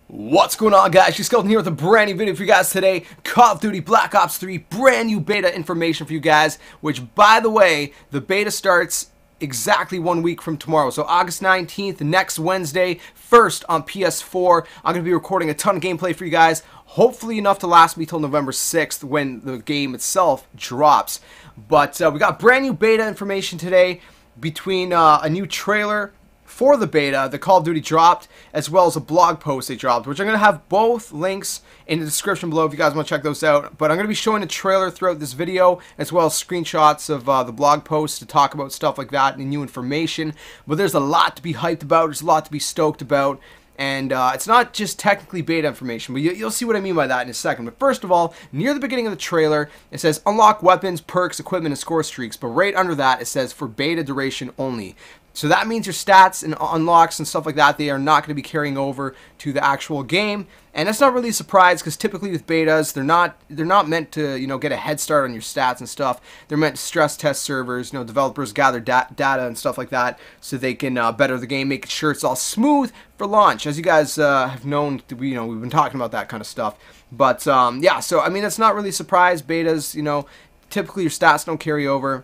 What's going on, guys? JSkeleton here with a brand new video for you guys today. Call of Duty Black Ops 3 brand new beta information for you guys, which, by the way, the beta starts exactly 1 week from tomorrow. So August 19th, next Wednesday, first on PS4. I'm going to be recording a ton of gameplay for you guys, hopefully enough to last me till November 6th when the game itself drops. But we got brand new beta information today between a new trailer for the beta the Call of Duty dropped, as well as a blog post they dropped, which I'm going to have both links in the description below if you guys want to check those out. But I'm going to be showing a trailer throughout this video, as well as screenshots of the blog post to talk about stuff like that and new information. But there's a lot to be hyped about, there's a lot to be stoked about. And it's not just technically beta information, but you'll see what I mean by that in a second. But first of all, near the beginning of the trailer, it says unlock weapons, perks, equipment, and score streaks. But right under that, it says for beta duration only. So that means your stats and unlocks and stuff like that, they are not going to be carrying over to the actual game. And that's not really a surprise, because typically with betas, they're not meant to, you know, get a head start on your stats and stuff. They're meant to stress test servers, you know, developers gather data and stuff like that so they can better the game, making sure it's all smooth for launch. As you guys have known, we've been talking about that kind of stuff. But yeah, so I mean, that's not really a surprise. Betas, you know, typically your stats don't carry over.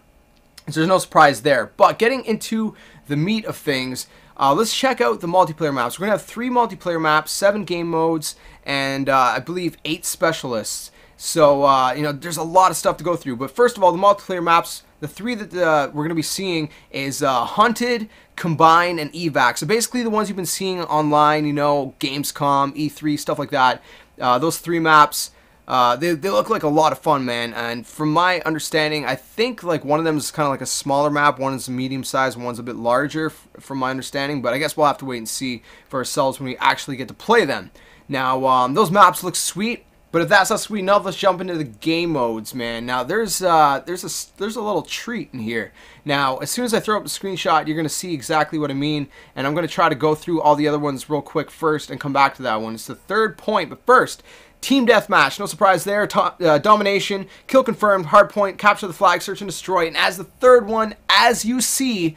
So there's no surprise there. But getting into the meat of things, let's check out the multiplayer maps. We're going to have 3 multiplayer maps, 7 game modes, and I believe 8 specialists. So, you know, there's a lot of stuff to go through. But first of all, the multiplayer maps, the 3 that we're going to be seeing is Hunted, Combine, and Evac. So basically the ones you've been seeing online, you know, Gamescom, E3, stuff like that. Those 3 maps, they look like a lot of fun, man. And from my understanding, I think like one of them is kind of like a smaller map, one is medium sized, one's a bit larger from my understanding. But I guess we'll have to wait and see for ourselves when we actually get to play them. Now, those maps look sweet, but if that's not sweet enough, let's jump into the game modes, man. Now, there's a little treat in here. Now, as soon as I throw up the screenshot, you're going to see exactly what I mean, and I'm going to try to go through all the other ones real quick first and come back to that one. It's the third point, but first, Team Deathmatch, no surprise there. Domination, kill confirmed, hardpoint, capture the flag, search and destroy. And as the third one, as you see,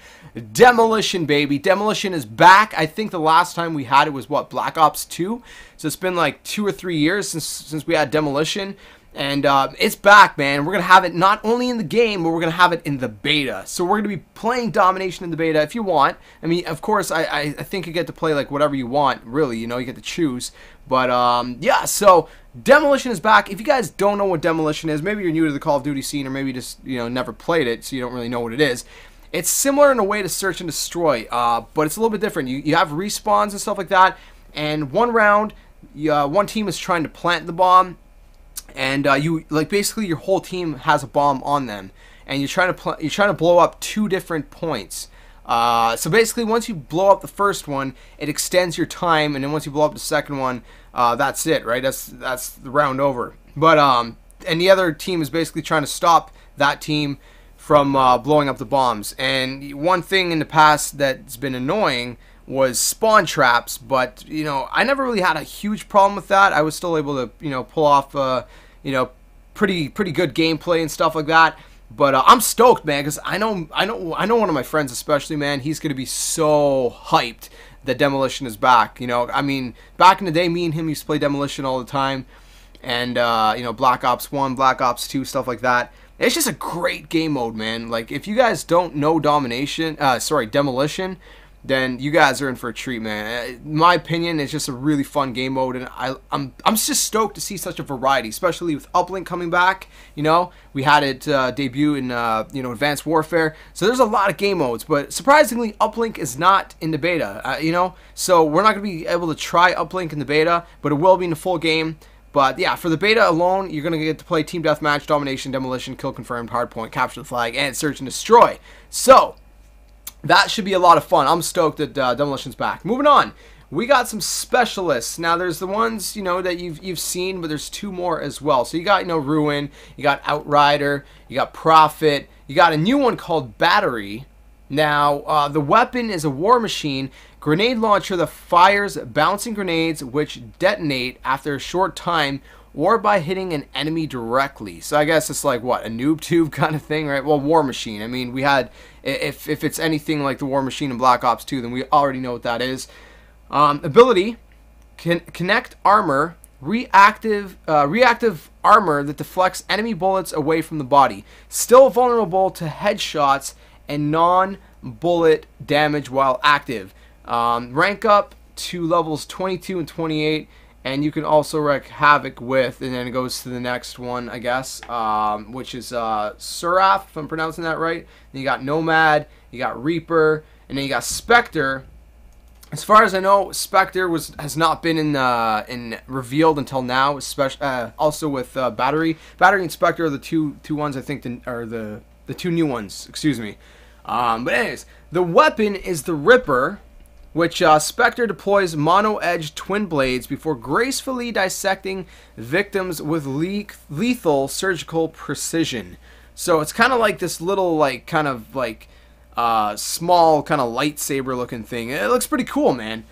Demolition, baby. Demolition is back. I think the last time we had it was, what, Black Ops 2? So it's been like 2 or 3 years since we had Demolition. And it's back, man. We're going to have it not only in the game, but we're going to have it in the beta. So we're going to be playing Domination in the beta if you want. I mean, of course, I think you get to play like whatever you want, really. You know, you get to choose. But, yeah, so Demolition is back. If you guys don't know what Demolition is, maybe you're new to the Call of Duty scene, or maybe you just, you know, never played it, so you don't really know what it is. It's similar in a way to Search and Destroy, but it's a little bit different. You have respawns and stuff like that, and one round, one team is trying to plant the bomb, and you like basically your whole team has a bomb on them, and you're trying to blow up 2 different points. So basically, once you blow up the first one, it extends your time, and then once you blow up the second one, that's it, right? That's the round over. But and the other team is basically trying to stop that team from blowing up the bombs. And one thing in the past that's been annoying was spawn traps, but you know, I never really had a huge problem with that. I was still able to, you know, pull off you know, pretty good gameplay and stuff like that. But I'm stoked, man, because I know one of my friends especially, man, he's gonna be so hyped that Demolition is back. You know, I mean, back in the day, me and him used to play Demolition all the time, and you know, Black Ops 1, Black Ops 2, stuff like that. It's just a great game mode, man. Like, if you guys don't know Demolition, then you guys are in for a treat, man. In my opinion, it's just a really fun game mode, and I'm just stoked to see such a variety, especially with Uplink coming back. You know, we had it debut in you know, Advanced Warfare, so there's a lot of game modes. But surprisingly, Uplink is not in the beta. You know, so we're not gonna be able to try Uplink in the beta, but it will be in the full game. But yeah, for the beta alone, you're going to get to play Team Deathmatch, Domination, Demolition, Kill Confirmed, Hardpoint, Capture the Flag, and Search and Destroy. So, that should be a lot of fun. I'm stoked that Demolition's back. Moving on, we got some specialists. Now, there's the ones, you know, that you've seen, but there's 2 more as well. So you got, you know, Ruin, you got Outrider, you got Prophet, you got a new one called Battery. Now, the weapon is a war machine grenade launcher that fires bouncing grenades which detonate after a short time or by hitting an enemy directly. So I guess it's like, what, a noob tube kind of thing, right? Well, war machine. I mean, we had, if it's anything like the war machine in Black Ops 2, then we already know what that is. Ability Connect armor, reactive armor that deflects enemy bullets away from the body. Still vulnerable to headshots and non-bullet damage while active. Rank up to levels 22 and 28, and you can also wreak havoc with, and then it goes to the next one, I guess, which is Seraph, if I'm pronouncing that right. Then you got Nomad, you got Reaper, and then you got Spectre. As far as I know, Spectre has not been in revealed until now. Especially also with Battery and Spectre are the two ones I think are the two new ones. Excuse me. But anyways, the weapon is the Ripper, which Spectre deploys mono-edged twin blades before gracefully dissecting victims with lethal surgical precision. So it's kind of like this little small kind of lightsaber looking thing. It looks pretty cool, man.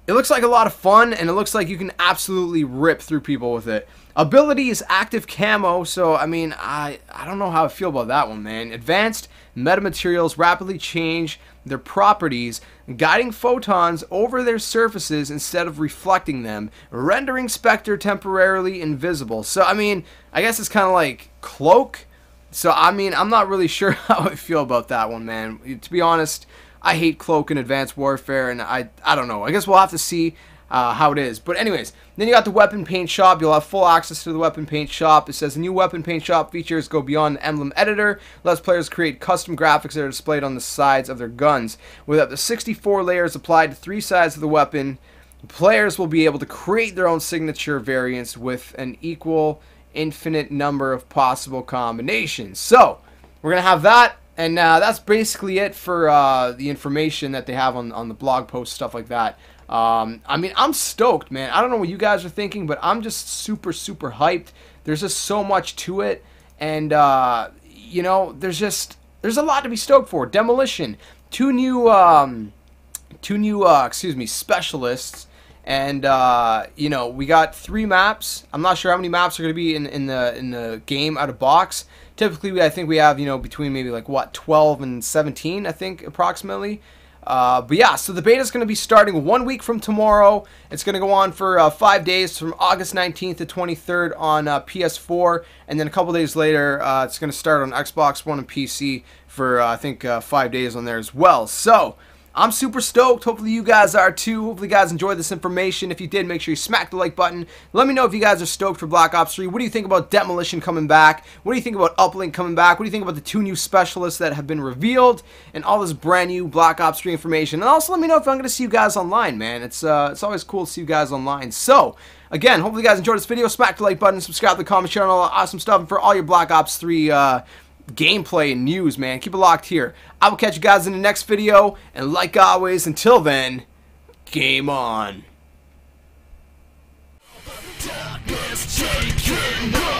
It looks like a lot of fun, and it looks like you can absolutely rip through people with it. Ability is active camo, so I mean, I don't know how I feel about that one, man. Advanced metamaterials rapidly change their properties, guiding photons over their surfaces instead of reflecting them, rendering Spectre temporarily invisible. So I mean, I guess it's kind of like Cloak. So I mean, I'm not really sure how I feel about that one, man. To be honest, I hate Cloak in Advanced Warfare, and I don't know. I guess we'll have to see how it is. But anyways, then you got the weapon paint shop. You'll have full access to the weapon paint shop. It says the new weapon paint shop features go beyond the emblem editor. Lets players create custom graphics that are displayed on the sides of their guns. With up to 64 layers applied to 3 sides of the weapon, players will be able to create their own signature variants with an infinite number of possible combinations. So we're gonna have that, and that's basically it for the information that they have on the blog post, stuff like that. I mean, I'm stoked, man. I don't know what you guys are thinking, but I'm just super hyped. There's just so much to it, and you know, there's a lot to be stoked for. Demolition, two new specialists. And you know, we got 3 maps. I'm not sure how many maps are going to be in the game out of box. Typically, I think we have, you know, between maybe like what, 12 and 17, I think, approximately. But yeah, so the beta is going to be starting 1 week from tomorrow. It's going to go on for 5 days, from August 19th to 23rd on PS4, and then a couple days later, it's going to start on Xbox One and PC for I think 5 days on there as well. So I'm super stoked. Hopefully you guys are too. Hopefully you guys enjoyed this information. If you did, make sure you smack the like button. Let me know if you guys are stoked for Black Ops 3. What do you think about Demolition coming back? What do you think about Uplink coming back? What do you think about the 2 new specialists that have been revealed? And all this brand new Black Ops 3 information. And also let me know if I'm going to see you guys online, man. It's always cool to see you guys online. So, again, hopefully you guys enjoyed this video. Smack the like button, subscribe to the comment, share all that awesome stuff. And for all your Black Ops 3 gameplay and news, man, keep it locked here. I will catch you guys in the next video, and like always, until then, game on. Darkness taking over.